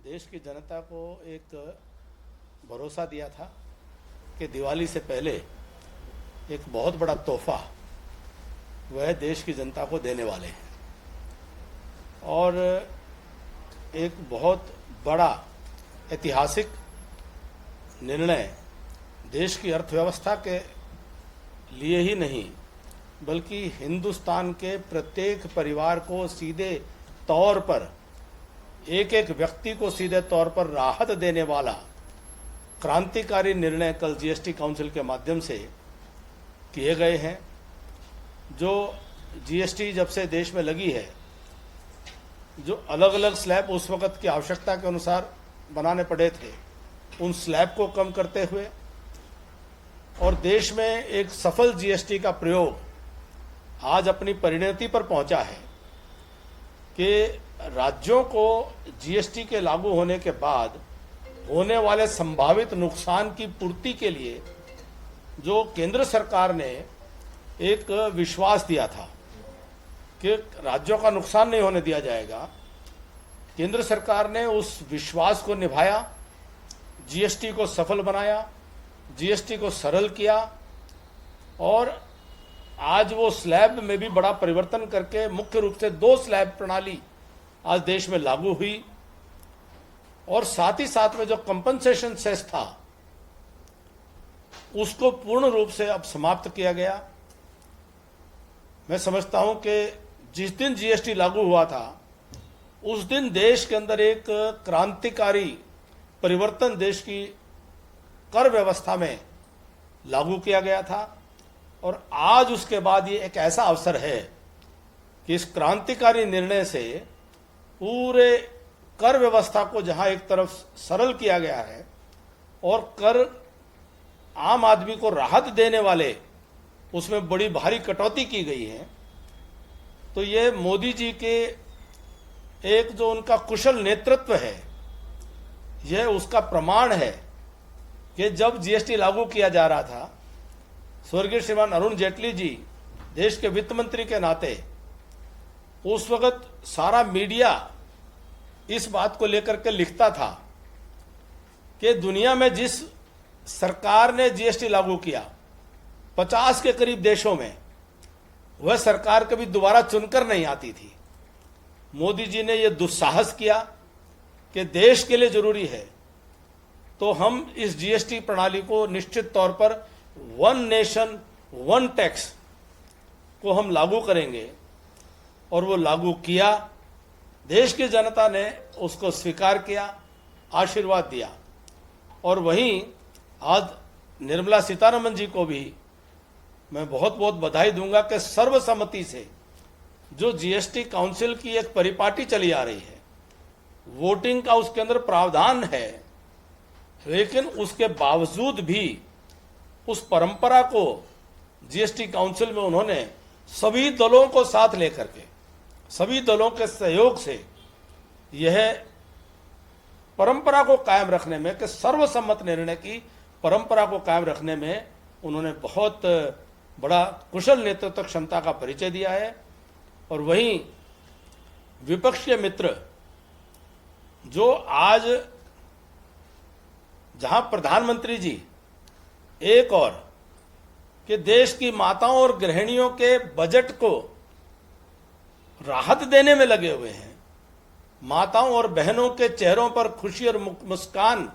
देश की जनता को एक भरोसा दिया था कि दिवाली से पहले एक बहुत बड़ा तोहफा वह देश की जनता को देने वाले हैं और एक बहुत बड़ा ऐतिहासिक निर्णय देश की अर्थव्यवस्था के लिए ही नहीं बल्कि हिंदुस्तान के प्रत्येक परिवार को सीधे तौर पर एक एक व्यक्ति को सीधे तौर पर राहत देने वाला क्रांतिकारी निर्णय कल जीएसटी काउंसिल के माध्यम से किए गए हैं। जो जीएसटी जब से देश में लगी है, जो अलग अलग स्लैब उस वक़्त की आवश्यकता के अनुसार बनाने पड़े थे, उन स्लैब को कम करते हुए और देश में एक सफल जीएसटी का प्रयोग आज अपनी परिणति पर पहुंचा है कि राज्यों को जीएसटी के लागू होने के बाद होने वाले संभावित नुकसान की पूर्ति के लिए जो केंद्र सरकार ने एक विश्वास दिया था कि राज्यों का नुकसान नहीं होने दिया जाएगा, केंद्र सरकार ने उस विश्वास को निभाया, जीएसटी को सफल बनाया, जीएसटी को सरल किया और आज वो स्लैब में भी बड़ा परिवर्तन करके मुख्य रूप से 2 स्लैब प्रणाली आज देश में लागू हुई और साथ ही साथ में जो कंपनसेशन सेस था उसको पूर्ण रूप से अब समाप्त किया गया। मैं समझता हूं कि जिस दिन जीएसटी लागू हुआ था उस दिन देश के अंदर एक क्रांतिकारी परिवर्तन देश की कर व्यवस्था में लागू किया गया था और आज उसके बाद ये एक ऐसा अवसर है कि इस क्रांतिकारी निर्णय से पूरे कर व्यवस्था को जहां एक तरफ सरल किया गया है और कर आम आदमी को राहत देने वाले उसमें बड़ी भारी कटौती की गई है, तो ये मोदी जी के एक जो उनका कुशल नेतृत्व है यह उसका प्रमाण है कि जब जीएसटी लागू किया जा रहा था, स्वर्गीय श्रीमान अरुण जेटली जी देश के वित्त मंत्री के नाते उस वक्त सारा मीडिया इस बात को लेकर के लिखता था कि दुनिया में जिस सरकार ने जीएसटी लागू किया 50 के करीब देशों में वह सरकार कभी दोबारा चुनकर नहीं आती थी। मोदी जी ने यह दुस्साहस किया कि देश के लिए जरूरी है तो हम इस जीएसटी प्रणाली को निश्चित तौर पर 1 नेशन 1 टैक्स को हम लागू करेंगे और वो लागू किया। देश की जनता ने उसको स्वीकार किया, आशीर्वाद दिया और वहीं आज निर्मला सीतारमण जी को भी मैं बहुत बहुत बधाई दूंगा कि सर्वसम्मति से जो जीएसटी काउंसिल की एक परिपाटी चली आ रही है, वोटिंग का उसके अंदर प्रावधान है, लेकिन उसके बावजूद भी उस परंपरा को जीएसटी काउंसिल में उन्होंने सभी दलों को साथ लेकर के सभी दलों के सहयोग से यह परंपरा को कायम रखने में कि सर्वसम्मत निर्णय की परंपरा को कायम रखने में उन्होंने बहुत बड़ा कुशल नेतृत्व क्षमता का परिचय दिया है। और वहीं विपक्ष के मित्र जो आज जहां प्रधानमंत्री जी एक और कि देश की माताओं और गृहिणियों के बजट को राहत देने में लगे हुए हैं, माताओं और बहनों के चेहरों पर खुशी और मुस्कान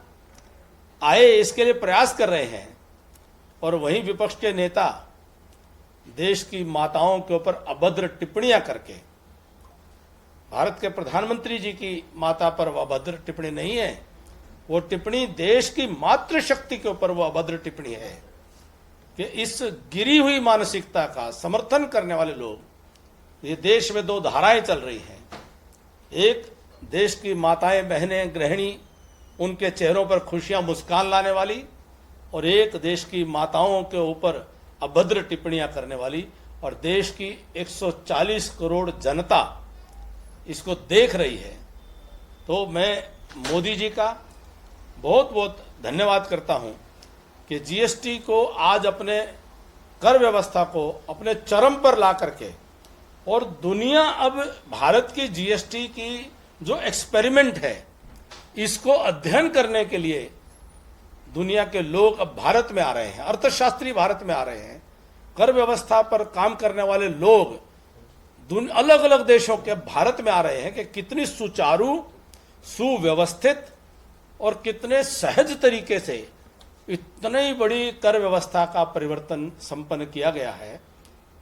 आए इसके लिए प्रयास कर रहे हैं, और वहीं विपक्ष के नेता देश की माताओं के ऊपर अभद्र टिप्पणियां करके, भारत के प्रधानमंत्री जी की माता पर वह अभद्र टिप्पणी नहीं है, वो टिप्पणी देश की मातृशक्ति के ऊपर वो अभद्र टिप्पणी है कि इस गिरी हुई मानसिकता का समर्थन करने वाले लोग, ये देश में 2 धाराएं चल रही हैं। एक देश की माताएं बहनें गृहिणी उनके चेहरों पर खुशियां मुस्कान लाने वाली, और एक देश की माताओं के ऊपर अभद्र टिप्पणियां करने वाली, और देश की 140 करोड़ जनता इसको देख रही है। तो मैं मोदी जी का बहुत बहुत धन्यवाद करता हूं कि जीएसटी को आज अपने कर व्यवस्था को अपने चरम पर ला करके, और दुनिया अब भारत की जीएसटी की जो एक्सपेरिमेंट है इसको अध्ययन करने के लिए दुनिया के लोग अब भारत में आ रहे हैं, अर्थशास्त्री भारत में आ रहे हैं, कर व्यवस्था पर काम करने वाले लोग अलग अलग देशों के भारत में आ रहे हैं कि कितनी सुचारू, सुव्यवस्थित और कितने सहज तरीके से इतनी बड़ी कर व्यवस्था का परिवर्तन संपन्न किया गया है।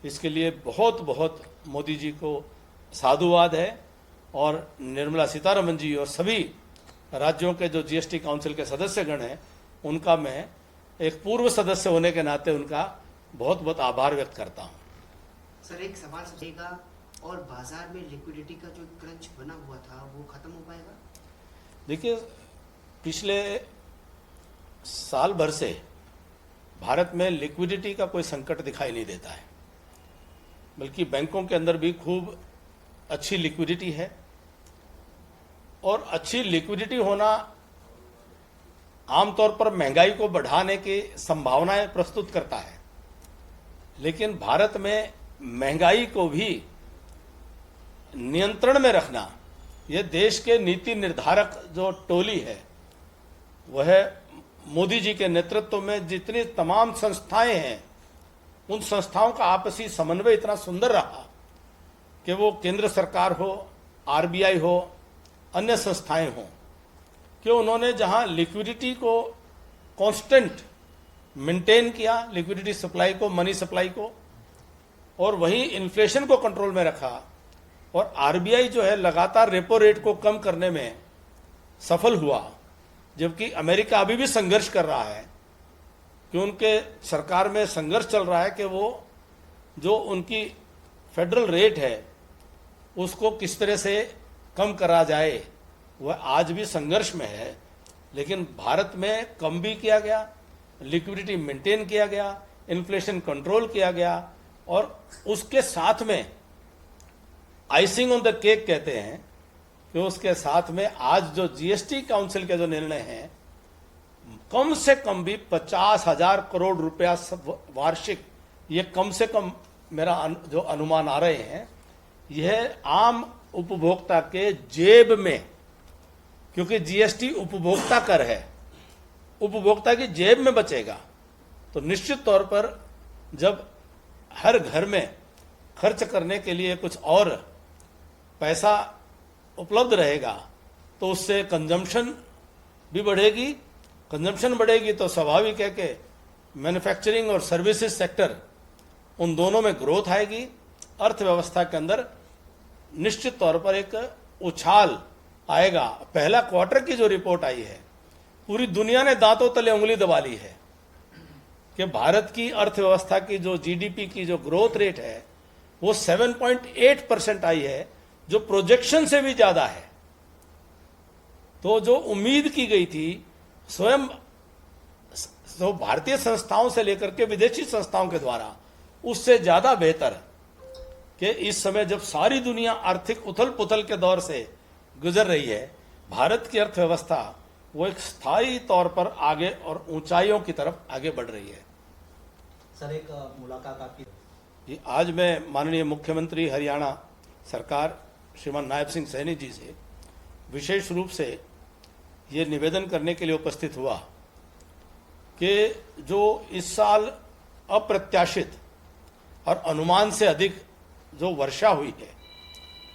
इसके लिए बहुत बहुत मोदी जी को साधुवाद है। और निर्मला सीतारमण जी और सभी राज्यों के जो जीएसटी काउंसिल के सदस्यगण हैं, उनका मैं एक पूर्व सदस्य होने के नाते उनका बहुत बहुत आभार व्यक्त करता हूँ। सर, एक सवाल सकेगा, और बाजार में लिक्विडिटी का जो क्रंच बना हुआ था वो खत्म हो पाएगा? देखिए, पिछले साल भर से भारत में लिक्विडिटी का कोई संकट दिखाई नहीं देता है, बल्कि बैंकों के अंदर भी खूब अच्छी लिक्विडिटी है। और अच्छी लिक्विडिटी होना आमतौर पर महंगाई को बढ़ाने की संभावनाएं प्रस्तुत करता है, लेकिन भारत में महंगाई को भी नियंत्रण में रखना, यह देश के नीति निर्धारक जो टोली है, वह मोदी जी के नेतृत्व में जितनी तमाम संस्थाएं हैं, उन संस्थाओं का आपसी समन्वय इतना सुंदर रहा कि वो केंद्र सरकार हो, आरबीआई हो, अन्य संस्थाएं हों, कि उन्होंने जहां लिक्विडिटी को कांस्टेंट मेंटेन किया, लिक्विडिटी सप्लाई को, मनी सप्लाई को, और वहीं इन्फ्लेशन को कंट्रोल में रखा। और आरबीआई जो है लगातार रेपो रेट को कम करने में सफल हुआ, जबकि अमेरिका अभी भी संघर्ष कर रहा है कि उनके सरकार में संघर्ष चल रहा है कि वो जो उनकी फेडरल रेट है उसको किस तरह से कम करा जाए, वह आज भी संघर्ष में है। लेकिन भारत में कम भी किया गया, लिक्विडिटी मेंटेन किया गया, इन्फ्लेशन कंट्रोल किया गया, और उसके साथ में आइसिंग ऑन द केक कहते हैं कि उसके साथ में आज जो जीएसटी काउंसिल के जो निर्णय हैं, कम से कम भी 50,000 करोड़ रुपया वार्षिक, ये कम से कम मेरा जो अनुमान आ रहे हैं, यह आम उपभोक्ता के जेब में, क्योंकि जीएसटी उपभोक्ता कर है, उपभोक्ता की जेब में बचेगा, तो निश्चित तौर पर जब हर घर में खर्च करने के लिए कुछ और पैसा उपलब्ध रहेगा तो उससे कंजम्पशन भी बढ़ेगी। कंजम्पशन बढ़ेगी तो स्वाभाविक है कि मैन्युफैक्चरिंग और सर्विसेज सेक्टर, उन दोनों में ग्रोथ आएगी। अर्थव्यवस्था के अंदर निश्चित तौर पर एक उछाल आएगा। पहला क्वार्टर की जो रिपोर्ट आई है, पूरी दुनिया ने दांतों तले उंगली दबा ली है कि भारत की अर्थव्यवस्था की जो जीडीपी की जो ग्रोथ रेट है वो 7.8% आई है, जो प्रोजेक्शन से भी ज्यादा है। तो जो उम्मीद की गई थी स्वयं तो भारतीय संस्थाओं से लेकर के विदेशी संस्थाओं के द्वारा, उससे ज्यादा बेहतर कि इस समय जब सारी दुनिया आर्थिक उथल पुथल के दौर से गुजर रही है, भारत की अर्थव्यवस्था वो एक स्थायी तौर पर आगे और ऊंचाइयों की तरफ आगे बढ़ रही है। सर, एक मुलाकात आपकी जी, आज मैं माननीय मुख्यमंत्री हरियाणा सरकार श्रीमान नायब सिंह सैनी जी से विशेष रूप से ये निवेदन करने के लिए उपस्थित हुआ कि जो इस साल अप्रत्याशित और अनुमान से अधिक जो वर्षा हुई है,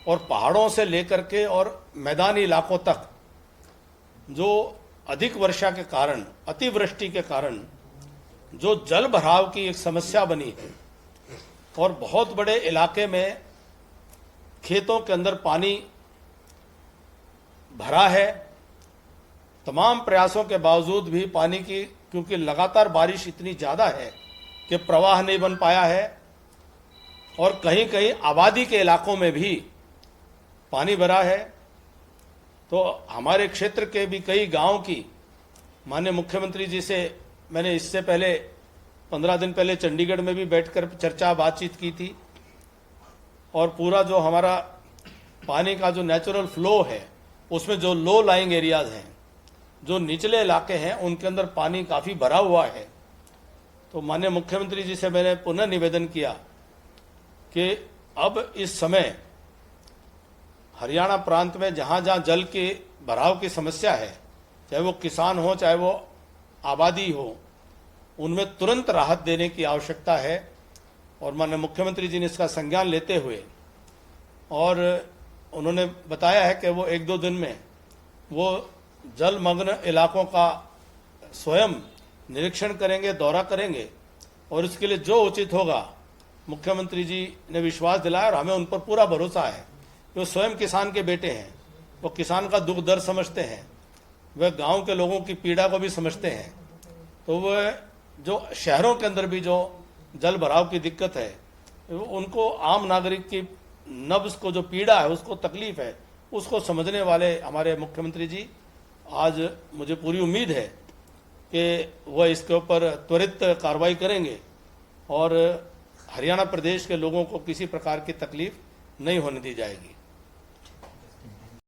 और पहाड़ों से लेकर के और मैदानी इलाकों तक जो अधिक वर्षा के कारण, अतिवृष्टि के कारण जो जल भराव की एक समस्या बनी है, और बहुत बड़े इलाके में खेतों के अंदर पानी भरा है, तमाम प्रयासों के बावजूद भी पानी की, क्योंकि लगातार बारिश इतनी ज़्यादा है कि प्रवाह नहीं बन पाया है, और कहीं कहीं आबादी के इलाकों में भी पानी भरा है। तो हमारे क्षेत्र के भी कई गांव की माननीय मुख्यमंत्री जी से मैंने इससे पहले 15 दिन पहले चंडीगढ़ में भी बैठकर चर्चा बातचीत की थी, और पूरा जो हमारा पानी का जो नेचुरल फ्लो है, उसमें जो लो लाइंग एरियाज हैं, जो निचले इलाके हैं, उनके अंदर पानी काफ़ी भरा हुआ है। तो माननीय मुख्यमंत्री जी से मैंने पुनः निवेदन किया कि अब इस समय हरियाणा प्रांत में जहाँ जहाँ जल की भराव की समस्या है, चाहे वो किसान हो चाहे वो आबादी हो, उनमें तुरंत राहत देने की आवश्यकता है। और माननीय मुख्यमंत्री जी ने इसका संज्ञान लेते हुए और उन्होंने बताया है कि वो 1-2 दिन में वो जलमग्न इलाकों का स्वयं निरीक्षण करेंगे, दौरा करेंगे और इसके लिए जो उचित होगा मुख्यमंत्री जी ने विश्वास दिलाया और हमें उन पर पूरा भरोसा है कि वो स्वयं किसान के बेटे हैं, वो किसान का दुख दर्द समझते हैं, वह गांव के लोगों की पीड़ा को भी समझते हैं। तो वह जो शहरों के अंदर भी जो जल भराव की दिक्कत है, उनको आम नागरिक की नब्ज को जो पीड़ा है, उसको तकलीफ है, उसको समझने वाले हमारे मुख्यमंत्री जी, आज मुझे पूरी उम्मीद है कि वह इसके ऊपर त्वरित कार्रवाई करेंगे और हरियाणा प्रदेश के लोगों को किसी प्रकार की तकलीफ नहीं होने दी जाएगी।